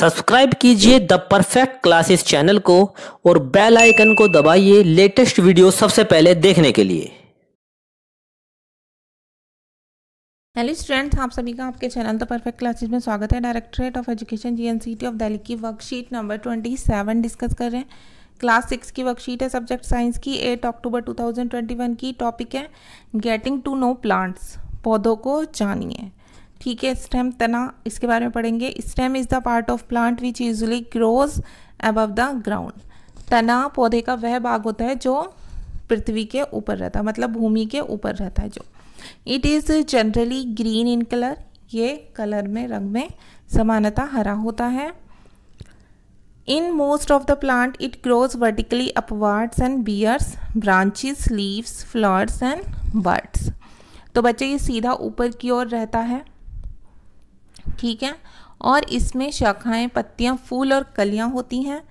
Subscribe कीजिए the perfect classes channel को और बेल आइकन को दबाइए लेटेस्ट वीडियो सबसे पहले देखने के लिए। हेलो स्टूडेंट्स, आप सभी का आपके चैनल द परफेक्ट क्लासेस में स्वागत है। Directorate of education GNCT of Delhi की वर्कशीट नंबर 27 डिस्कस कर रहे हैं। क्लास 6 की वर्कशीट है, सब्जेक्ट साइंस की, 8 अक्टूबर 2021 की। टॉपिक है गेटिंग टू नो प्लांट्स, पौधों को जानिए। ठीक है, स्टेम तना, इसके बारे में पढ़ेंगे। Stem is the part of plant which usually grows above the ground. तना पौधे का वह भाग होता है जो पृथ्वी के ऊपर रहता है, मतलब भूमि के ऊपर रहता है जो। It is generally green in colour, ये कलर में, रंग में समानता हरा होता है। In most of the plant it grows vertically upwards and bears branches, leaves, flowers and buds. तो बच्चे ये सीधा ऊपर की ओर रहता है, ठीक है, और इसमें शाखाएं, पत्तियां, फूल और कलियां होती हैं।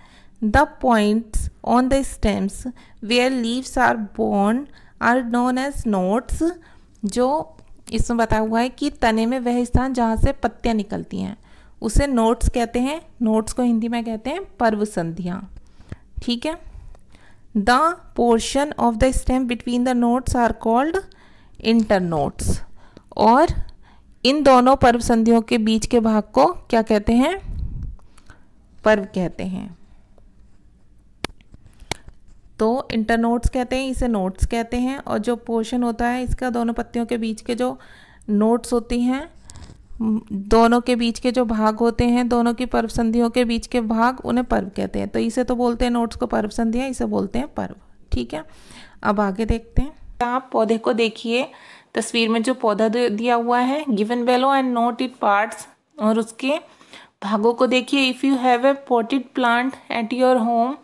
The points on the stems where leaves are born are known as nodes. जो इसमें बताया हुआ है कि तने में वह स्थान जहाँ से पत्तियां निकलती हैं उसे नोट्स कहते हैं। नोट्स को हिंदी में कहते हैं पर्व संधियाँ, ठीक है। The portion of the stem between the nodes are called internodes. और इन दोनों पर्व संधियों के बीच के भाग को क्या कहते हैं? पर्व कहते हैं। तो इंटरनोट्स कहते हैं, इसे नोट्स कहते हैं। और जो पोर्शन होता है इसका, दोनों पत्तियों के बीच के जो नोट्स होती हैं, दोनों के बीच के जो भाग होते हैं, दोनों की पर्व संधियों के बीच के भाग, उन्हें पर्व कहते हैं। तो इसे तो बोलते हैं नोट्स को पर्व संधियाँ, इसे बोलते हैं पर्व, ठीक है। अब आगे देखते हैं। आप पौधे को देखिए, तस्वीर में जो पौधा दिया हुआ है, given below and note it parts, और उसके भागों को देखिए। If you have a potted plant at your home,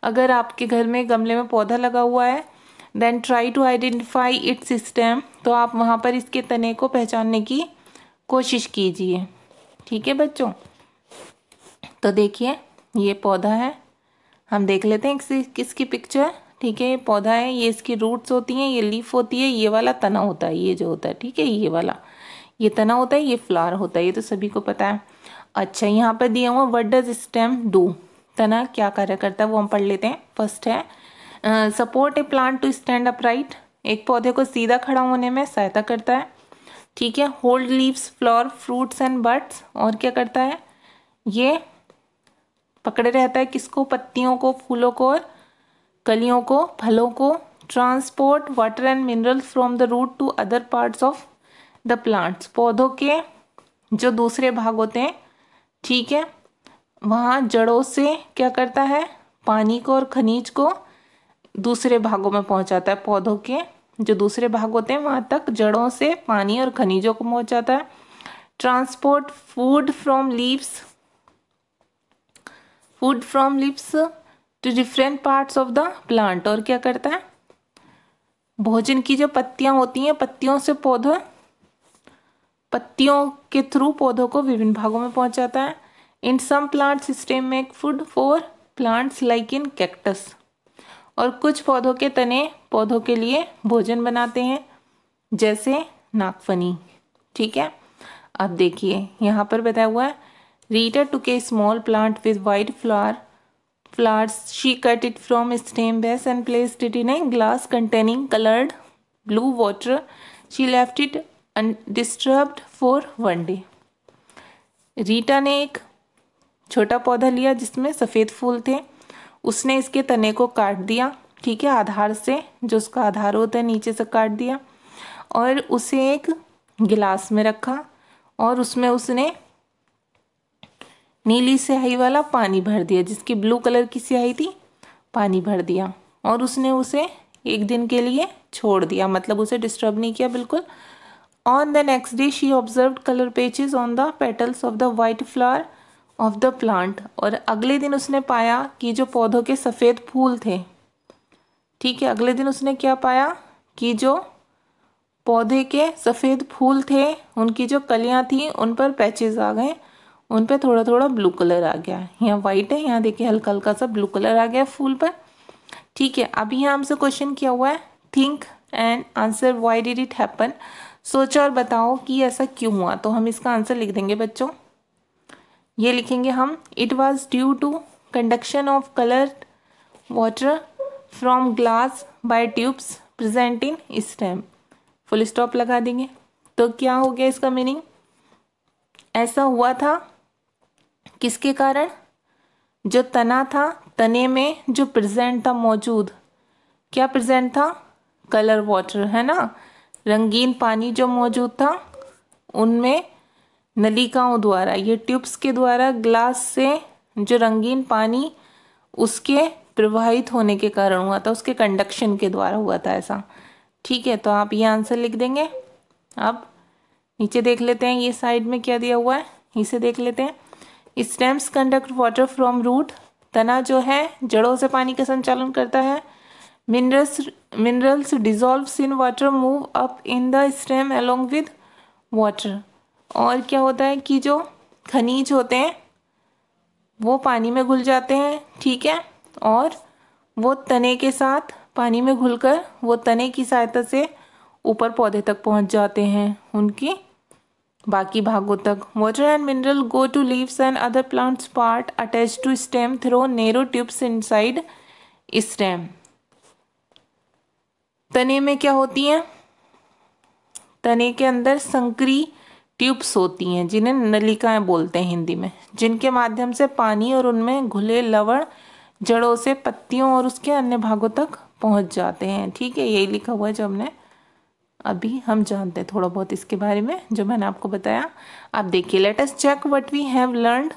अगर आपके घर में गमले में पौधा लगा हुआ है, then try to identify its stem, तो आप वहाँ पर इसके तने को पहचानने की कोशिश कीजिए, ठीक है बच्चों। तो देखिए ये पौधा है, हम देख लेते हैं किसकी पिक्चर, ठीक है। ये पौधा है, ये इसकी रूट्स होती हैं, ये लीफ होती है, ये वाला तना होता है, ये जो होता है, ठीक है, ये वाला, ये तना होता है, ये फ्लावर होता है, ये तो सभी को पता है। अच्छा, यहाँ पर दिया हुआ व्हाट डज स्टेम डू, तना क्या कार्य करता है वो हम पढ़ लेते हैं। फर्स्ट है support a plant to stand upright, एक पौधे को सीधा खड़ा होने में सहायता करता है, ठीक है। Hold leaves, flower, fruits and birds, और क्या करता है, ये पकड़े रहता है किसको? पत्तियों को, फूलों को और कलियों को, फलों को। Transport water and minerals from the root to other parts of the plants, पौधों के जो दूसरे भाग होते हैं, ठीक है, वहाँ जड़ों से क्या करता है? पानी को और खनिज को दूसरे भागों में पहुँचाता है। पौधों के जो दूसरे भाग होते हैं वहाँ तक जड़ों से पानी और खनिजों को पहुँचाता है। Transport food from leaves to different parts of the plant, और क्या करता है? भोजन की जो पत्तियां होती हैं, पत्तियों के थ्रू पौधों को विभिन्न भागों में पहुंचाता है। In some plants stem make food for plants like in cactus, और कुछ पौधों के तने पौधों के लिए भोजन बनाते हैं, जैसे नागफनी, ठीक है। अब देखिए यहाँ पर बताया हुआ है, Rita took a small plant with white flowers, she cut it from stem base and placed it in a glass containing colored blue water. She left it undisturbed for one day. Rita ने एक छोटा पौधा लिया जिसमें सफ़ेद फूल थे, उसने इसके तने को काट दिया, ठीक है, आधार से, जो उसका आधार होता है नीचे से काट दिया, और उसे एक गिलास में रखा, और उसमें उसने नीली स्याही वाला पानी भर दिया, जिसकी ब्लू कलर की स्याही थी, पानी भर दिया, और उसने उसे एक दिन के लिए छोड़ दिया, मतलब उसे डिस्टर्ब नहीं किया बिल्कुल। On the next day she observed colour patches on the petals of the white flower of the plant, और अगले दिन उसने पाया कि जो पौधों के सफ़ेद फूल थे, ठीक है, अगले दिन उसने क्या पाया कि जो पौधे के सफ़ेद फूल थे, उनकी जो कलियाँ थी उन पर पैचेस आ गए, उन पे थोड़ा थोड़ा ब्लू कलर आ गया। यहाँ वाइट है, यहाँ देखिए हल्का हल्का सा ब्लू कलर आ गया फूल पर, ठीक है। अभी यहाँ हमसे क्वेश्चन किया हुआ है, think and answer why did it happen, सोचो और बताओ कि ऐसा क्यों हुआ। तो हम इसका आंसर लिख देंगे बच्चों, ये लिखेंगे हम, it was due to conduction of coloured water from glass by tubes present in stem, full stop लगा देंगे। तो क्या हो गया इसका मीनिंग, ऐसा हुआ था किसके कारण, जो तना था, तने में जो प्रेजेंट था, मौजूद, क्या प्रेजेंट था, कलर वाटर, है ना, रंगीन पानी जो मौजूद था, उनमें नलिकाओं द्वारा, ये ट्यूब्स के द्वारा ग्लास से जो रंगीन पानी उसके प्रवाहित होने के कारण हुआ था, उसके कंडक्शन के द्वारा हुआ था ऐसा। ठीक है, तो आप ये आंसर लिख देंगे। अब नीचे देख लेते हैं, ये साइड में क्या दिया हुआ है, इसे देख लेते हैं। Stems conduct water from root, तना जो है जड़ों से पानी का संचालन करता है। Minerals dissolves in water move up in the stem along with water, और क्या होता है कि जो खनिज होते हैं वो पानी में घुल जाते हैं, ठीक है, और वो तने के साथ पानी में घुलकर वो तने की सहायता से ऊपर पौधे तक पहुंच जाते हैं, उनकी बाकी भागों तक। Water and mineral go to leaves and other plants part attach to stem through narrow tubes inside stem. तने में क्या होती हैं, तने के अंदर संकरी ट्यूब्स होती हैं, जिन्हें नलिकाएं बोलते हैं हिंदी में, जिनके माध्यम से पानी और उनमें घुले लवण जड़ों से पत्तियों और उसके अन्य भागों तक पहुंच जाते हैं। ठीक है, यही लिखा हुआ है जो हमने अभी हम जानते हैं थोड़ा बहुत इसके बारे में जो मैंने आपको बताया। आप देखिए, let us check what we have learned,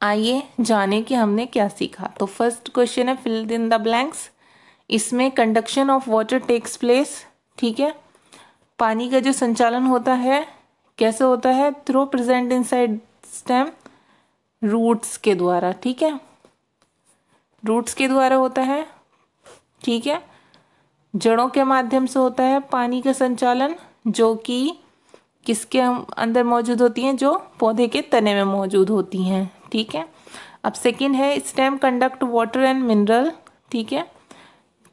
आइए जाने कि हमने क्या सीखा। तो फर्स्ट क्वेश्चन है फिल इन द ब्लैंक्स, इसमें conduction of water takes place, ठीक है, पानी का जो संचालन होता है कैसे होता है, through present inside stem, roots के द्वारा, ठीक है, रूट्स के द्वारा होता है, ठीक है, जड़ों के माध्यम से होता है पानी का संचालन, जो कि किसके अंदर मौजूद होती हैं, जो पौधे के तने में मौजूद होती हैं, ठीक है। अब सेकंड है stem conduct water and mineral, ठीक है,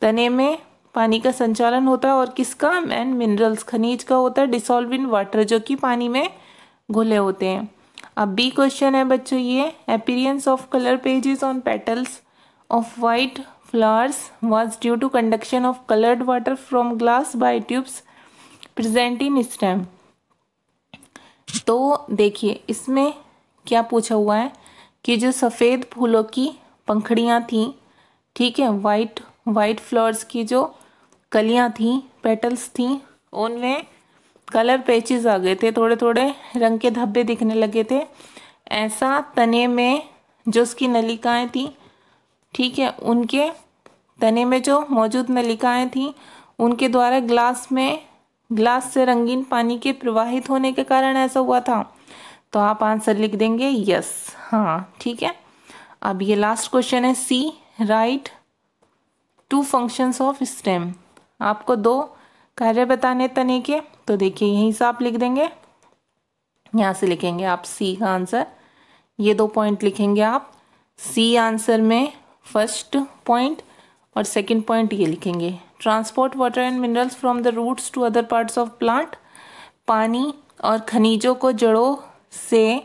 तने में पानी का संचालन होता है और किसका, एंड मिनरल्स, खनिज का होता है, डिसॉल्व इन वाटर, जो कि पानी में घुले होते हैं। अब बी क्वेश्चन है बच्चों ये, appearance of colour pages on petals of white flowers was due to conduction of colored water from glass by tubes present in stem। तो देखिए इसमें क्या पूछा हुआ है कि जो सफ़ेद फूलों की पंखड़ियाँ थीं, ठीक है, वाइट फ्लावर्स की जो कलियाँ थीं, पेटल्स थीं, उनमें कलर पैचेस आ गए थे, थोड़े थोड़े रंग के धब्बे दिखने लगे थे। ऐसा तने में जो उसकी नलिकाएं थीं, ठीक है, उनके तने में जो मौजूद नलिकाएं थीं उनके द्वारा ग्लास से रंगीन पानी के प्रवाहित होने के कारण ऐसा हुआ था। तो आप आंसर लिख देंगे यस, हाँ, ठीक है। अब ये लास्ट क्वेश्चन है C, write two functions of stem, आपको 2 कार्य बताने तने के। तो देखिए यहीं से आप लिख देंगे, यहाँ से लिखेंगे आप सी का आंसर, ये 2 पॉइंट लिखेंगे आप सी आंसर में, फर्स्ट पॉइंट, और सेकंड पॉइंट ये लिखेंगे transport water and minerals from the roots to other parts of plant, पानी और खनिजों को जड़ों से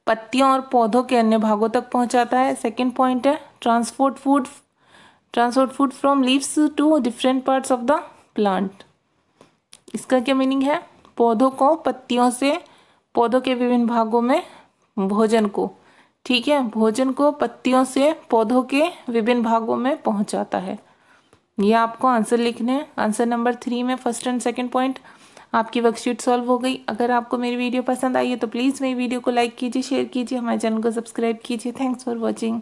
पत्तियों और पौधों के अन्य भागों तक पहुंचाता है। सेकंड पॉइंट है transport food from leaves to different parts of the plant. इसका क्या मीनिंग है, पौधों को पत्तियों से पौधों के विभिन्न भागों में भोजन को, ठीक है, भोजन को पत्तियों से पौधों के विभिन्न भागों में पहुंचाता है। ये आपको आंसर लिखने हैं। आंसर नंबर 3 में फर्स्ट एंड सेकंड पॉइंट आपकी वर्कशीट सॉल्व हो गई। अगर आपको मेरी वीडियो पसंद आई है तो प्लीज़ मेरी वीडियो को लाइक कीजिए, शेयर कीजिए, हमारे चैनल को सब्सक्राइब कीजिए। Thanks for watching.